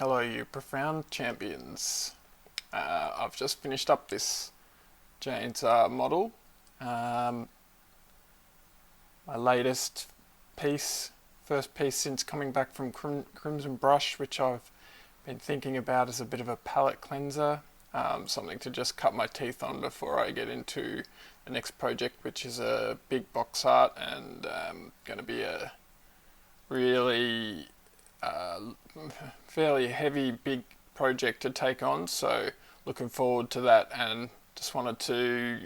Hello you profound champions. I've just finished up this Jain Zar model. My latest piece, first piece since coming back from Crimson Brush, which I've been thinking about as a bit of a palette cleanser. Something to just cut my teeth on before I get into the next project, which is a big box art and going to be a really fairly heavy, big project to take on. So looking forward to that, and just wanted to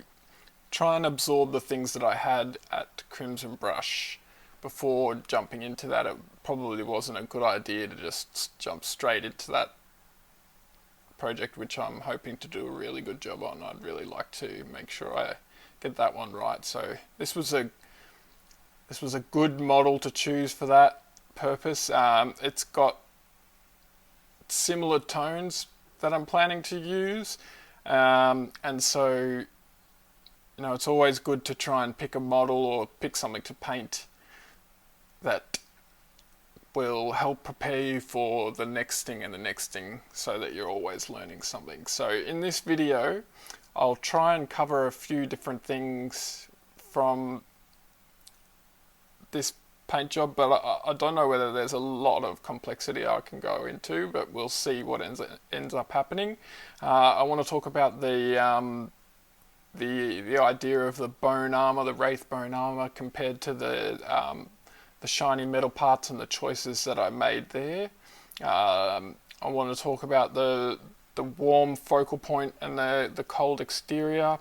try and absorb the things that I had at Crimson Brush before jumping into that. It probably wasn't a good idea to just jump straight into that project, which I'm hoping to do a really good job on. I'd really like to make sure I get that one right. So this was a good model to choose for that purpose. It's got similar tones that I'm planning to use, and so it's always good to try and pick a model or pick something to paint that will help prepare you for the next thing and the next thing, so that you're always learning something. So in this video I'll try and cover a few different things from this paint job, but I don't know whether there's a lot of complexity I can go into, but we'll see what ends up happening. I want to talk about the idea of the bone armor, the wraith bone armor, compared to the shiny metal parts and the choices that I made there. I want to talk about the warm focal point and the cold exterior.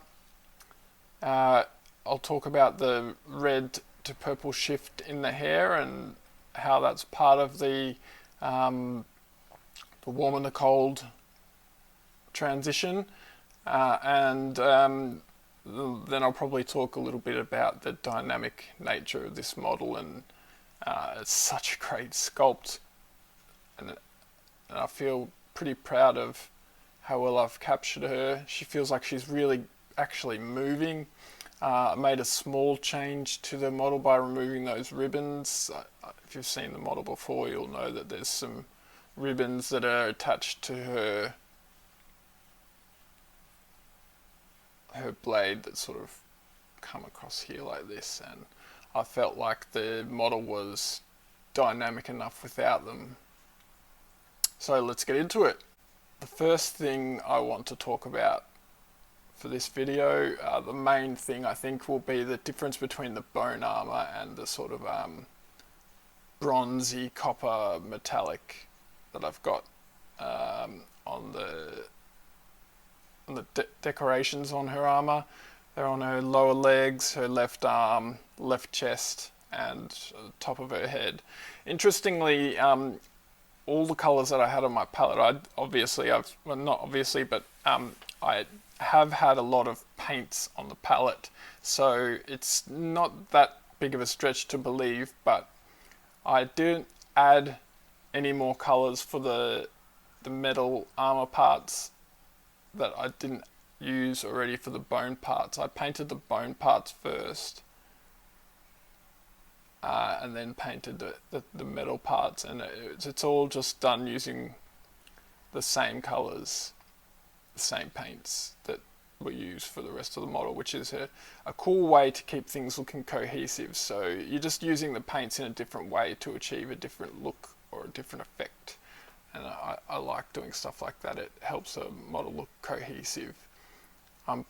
I'll talk about the red to purple shift in the hair and how that's part of the warm and the cold transition, and then I'll probably talk a little bit about the dynamic nature of this model. And it's such a great sculpt, and I feel pretty proud of how well I've captured her. She feels like she's really actually moving. I made a small change to the model by removing those ribbons. If you've seen the model before, you'll know that there's some ribbons that are attached to her blade that sort of come across here like this, and I felt like the model was dynamic enough without them. So let's get into it. The first thing I want to talk about for this video, the main thing I think will be the difference between the bone armor and the sort of bronzy copper metallic that I've got on the decorations on her armor. They're on her lower legs, her left arm, left chest, and the top of her head. Interestingly, all the colours that I had on my palette, I have had a lot of paints on the palette, so it's not that big of a stretch to believe, but I didn't add any more colours for the metal armor parts that I didn't use already for the bone parts. I painted the bone parts first, and then painted the metal parts, and it's all just done using the same colours, the same paints that were used for the rest of the model, which is a cool way to keep things looking cohesive. So you're just using the paints in a different way to achieve a different look or a different effect, and I like doing stuff like that. It helps a model look cohesive. I'm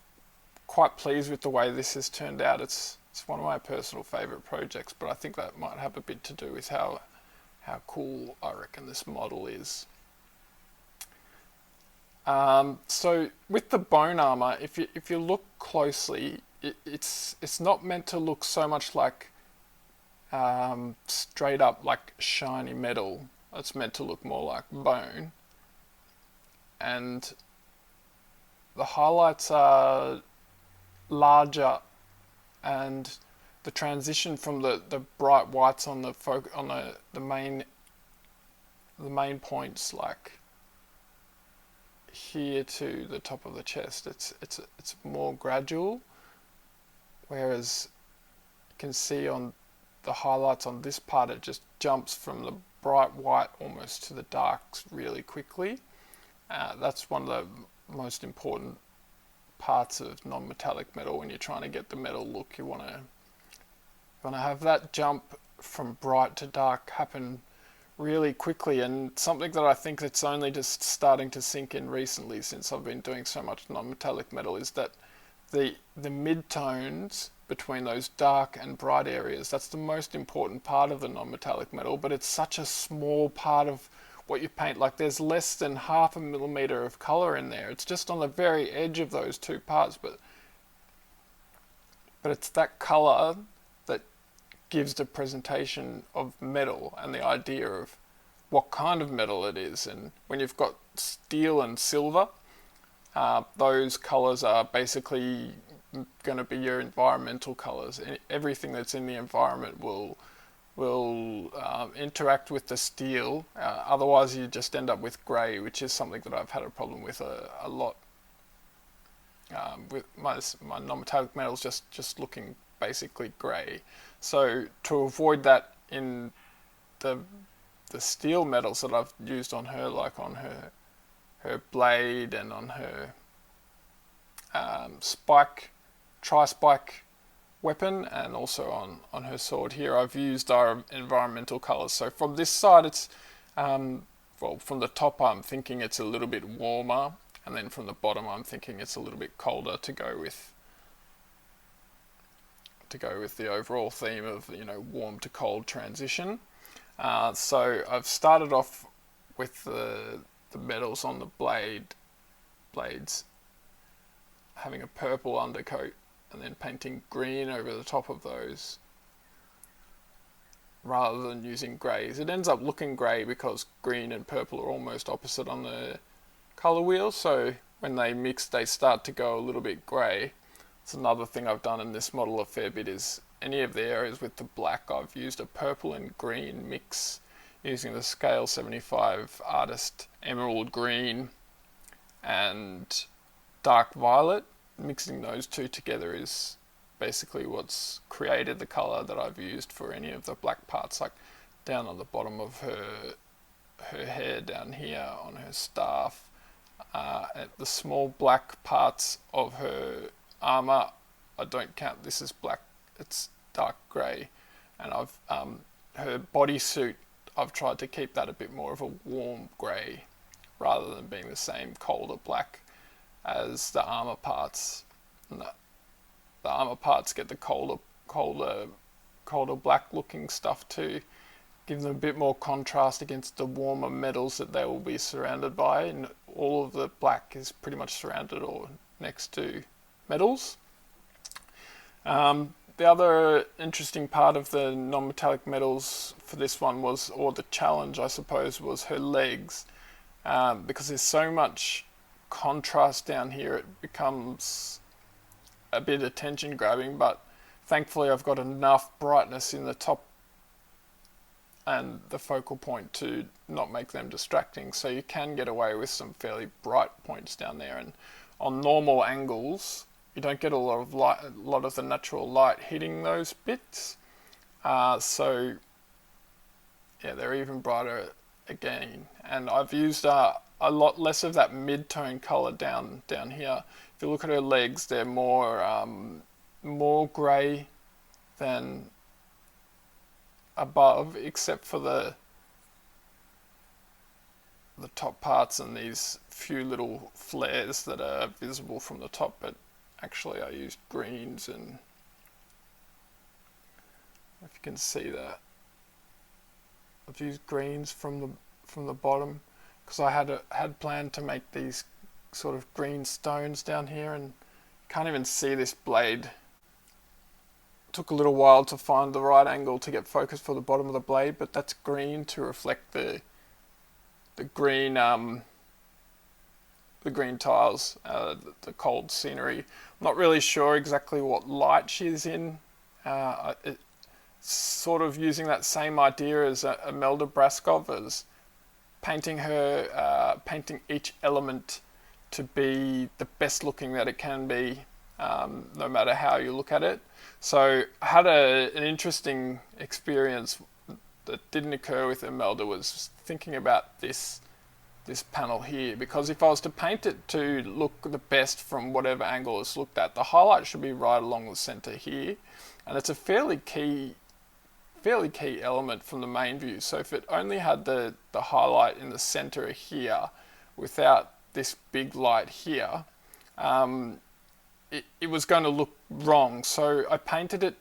quite pleased with the way this has turned out. It's one of my personal favourite projects, but I think that might have a bit to do with how cool I reckon this model is. So with the bone armor, if you look closely, it's not meant to look so much like straight up like shiny metal. It's meant to look more like bone, and the highlights are larger, and the transition from the bright whites on the main points, like here to the top of the chest, it's more gradual, whereas you can see on the highlights on this part, it just jumps from the bright white almost to the darks really quickly. That's one of the most important parts of non-metallic metal. When you're trying to get the metal look, you want to have that jump from bright to dark happen really quickly. And something that I think that's only just starting to sink in recently, since I've been doing so much non-metallic metal, is that the mid-tones between those dark and bright areas, that's the most important part of the non-metallic metal, but it's such a small part of what you paint. Like, there's less than 0.5 millimeter of color in there. It's just on the very edge of those two parts, but it's that color that gives the presentation of metal and the idea of what kind of metal it is. And when you've got steel and silver, those colors are basically going to be your environmental colors. Everything that's in the environment will interact with the steel. Otherwise, you just end up with grey, which is something that I've had a problem with a lot. With my non-metallic metals just looking basically grey. So to avoid that in the steel metals that I've used on her, like on her blade and on her tri-spike weapon, and also on her sword here, I've used our environmental colours. So from this side, it's well, from the top I'm thinking it's a little bit warmer, and then from the bottom I'm thinking it's a little bit colder, to go with the overall theme of, you know, warm to cold transition. So I've started off with the metals on the blades having a purple undercoat, and then painting green over the top of those rather than using greys. It ends up looking grey because green and purple are almost opposite on the colour wheel, so when they mix they start to go a little bit grey. It's another thing I've done in this model a fair bit, is any of the areas with the black, I've used a purple and green mix using the Scale 75 Artist Emerald Green and Dark Violet. Mixing those two together is basically what's created the colour that I've used for any of the black parts, like down on the bottom of her hair, down here on her staff, at the small black parts of her armour. I don't count this as black, it's dark grey. And I've her bodysuit, I've tried to keep that a bit more of a warm grey rather than being the same colder black as the armour parts. And the armour parts get the colder black looking stuff too, give them a bit more contrast against the warmer metals that they will be surrounded by, and all of the black is pretty much surrounded or next to metals. The other interesting part of the non-metallic metals for this one was, or the challenge I suppose, was her legs, because there's so much contrast down here, it becomes a bit attention grabbing, but thankfully I've got enough brightness in the top and the focal point to not make them distracting, so you can get away with some fairly bright points down there. And on normal angles you don't get a lot of the natural light hitting those bits, so yeah, they're even brighter again. And I've used a lot less of that mid-tone colour down here. If you look at her legs, they're more grey than above, except for the top parts and these few little flares that are visible from the top. But actually I used greens, and if you can see that, I've used greens from the bottom, because I had planned to make these sort of green stones down here, and can't even see this blade. It took a little while to find the right angle to get focus for the bottom of the blade, but that's green to reflect the green tiles, the cold scenery. I'm not really sure exactly what light she's in. It's sort of using that same idea as Imelda Braskov, as painting her, painting each element to be the best looking that it can be, no matter how you look at it. So I had an interesting experience that didn't occur with Imelda was thinking about this panel here, because if I was to paint it to look the best from whatever angle it's looked at, the highlight should be right along the center here, and it's a fairly key element from the main view. So if it only had the highlight in the center here without this big light here, it was going to look wrong. So I painted it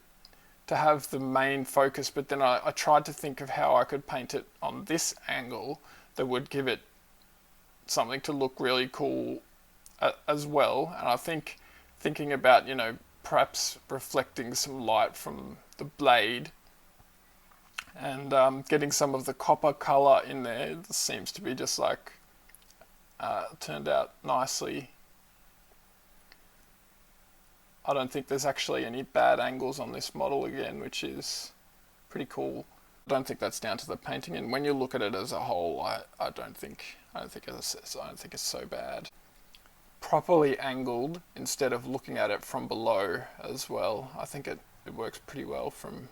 to have the main focus, but then I tried to think of how I could paint it on this angle that would give it something to look really cool as well. And I think thinking about, you know, perhaps reflecting some light from the blade and getting some of the copper color in there, this seems to be just like turned out nicely. I don't think there's actually any bad angles on this model again, which is pretty cool. I don't think that's down to the painting, and when you look at it as a whole, I don't think it's so bad. Properly angled instead of looking at it from below as well. I think it works pretty well from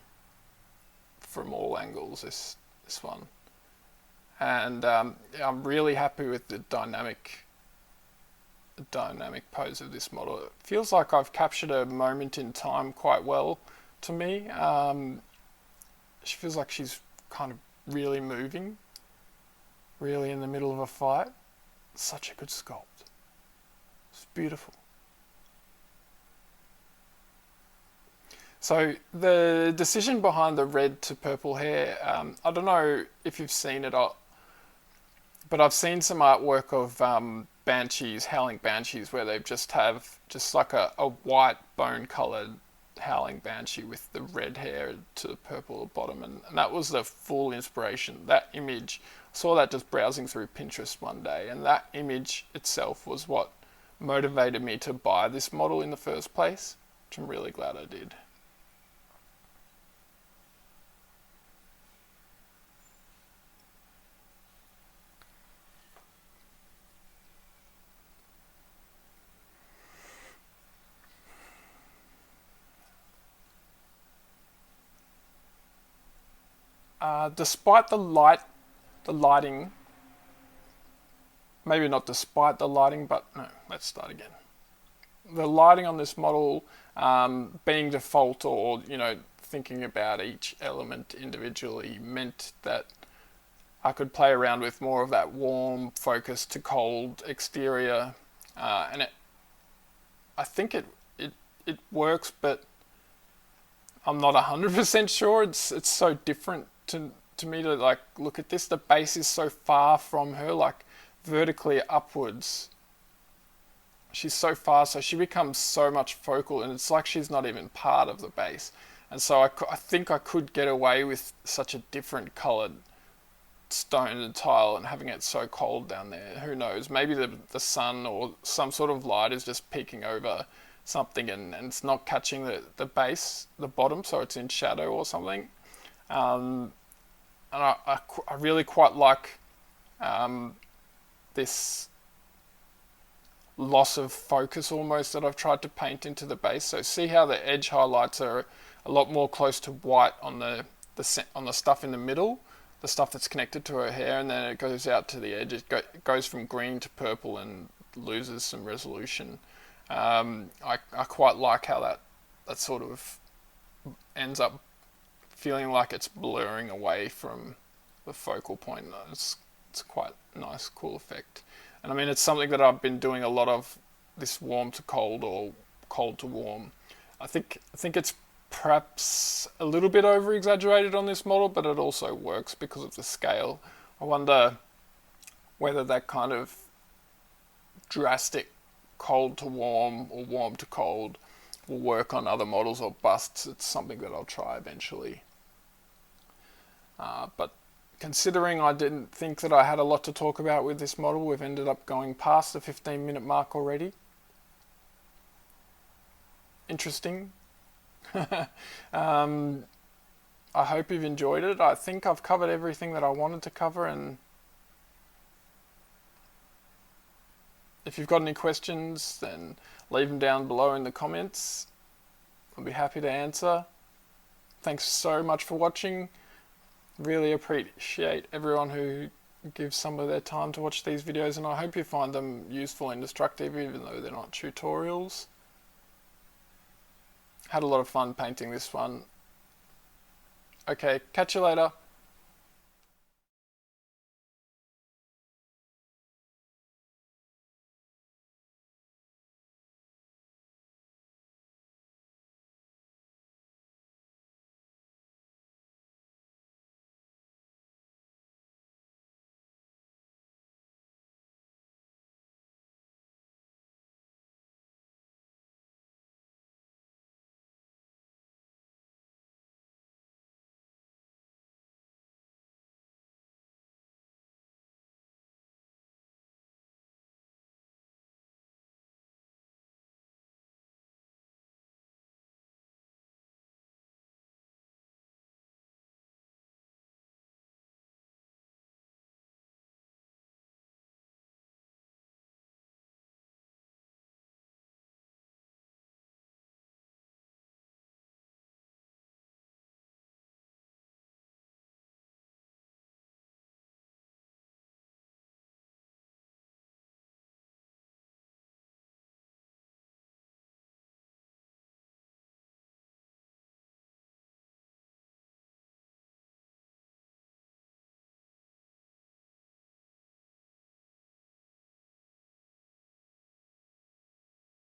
all angles, this one. And I'm really happy with the dynamic pose of this model. It feels like I've captured a moment in time quite well to me. She feels like she's kind of really moving, really in the middle of a fight. Such a good sculpt. It's beautiful. So the decision behind the red to purple hair, I don't know if you've seen it, but I've seen some artwork of banshees, howling banshees, where they just have like a white bone coloured howling banshee with the red hair to the purple bottom, and that was the full inspiration. That image, I saw that just browsing through Pinterest one day, and that image itself was what motivated me to buy this model in the first place, which I'm really glad I did. Despite the lighting, maybe not despite the lighting, but no, let's start again. The lighting on this model being default, or, you know, thinking about each element individually, meant that I could play around with more of that warm focus to cold exterior, and I think it works, but I'm not 100% sure. It's so different to me to like look at this. The base is so far from her, like vertically upwards. She's so far, so she becomes so much focal, and it's like she's not even part of the base. And so I think I could get away with such a different coloured stone and tile and having it so cold down there. Who knows? Maybe the sun or some sort of light is just peeking over something and it's not catching the base, the bottom, so it's in shadow or something. And I really quite like this loss of focus almost that I've tried to paint into the base. So see how the edge highlights are a lot more close to white on the stuff in the middle, the stuff that's connected to her hair, and then it goes out to the edge. It goes from green to purple and loses some resolution. I quite like how that sort of ends up feeling like it's blurring away from the focal point. It's quite a nice, cool effect. And I mean, it's something that I've been doing a lot of, this warm to cold or cold to warm. I think it's perhaps a little bit over exaggerated on this model, but it also works because of the scale. I wonder whether that kind of drastic cold to warm or warm to cold will work on other models or busts. It's something that I'll try eventually. But considering I didn't think that I had a lot to talk about with this model, we've ended up going past the 15-minute mark already. Interesting. I hope you've enjoyed it. I think I've covered everything that I wanted to cover, and if you've got any questions, then leave them down below in the comments. I'll be happy to answer. Thanks so much for watching. Really appreciate everyone who gives some of their time to watch these videos, and I hope you find them useful and instructive even though they're not tutorials. Had a lot of fun painting this one. Okay, catch you later.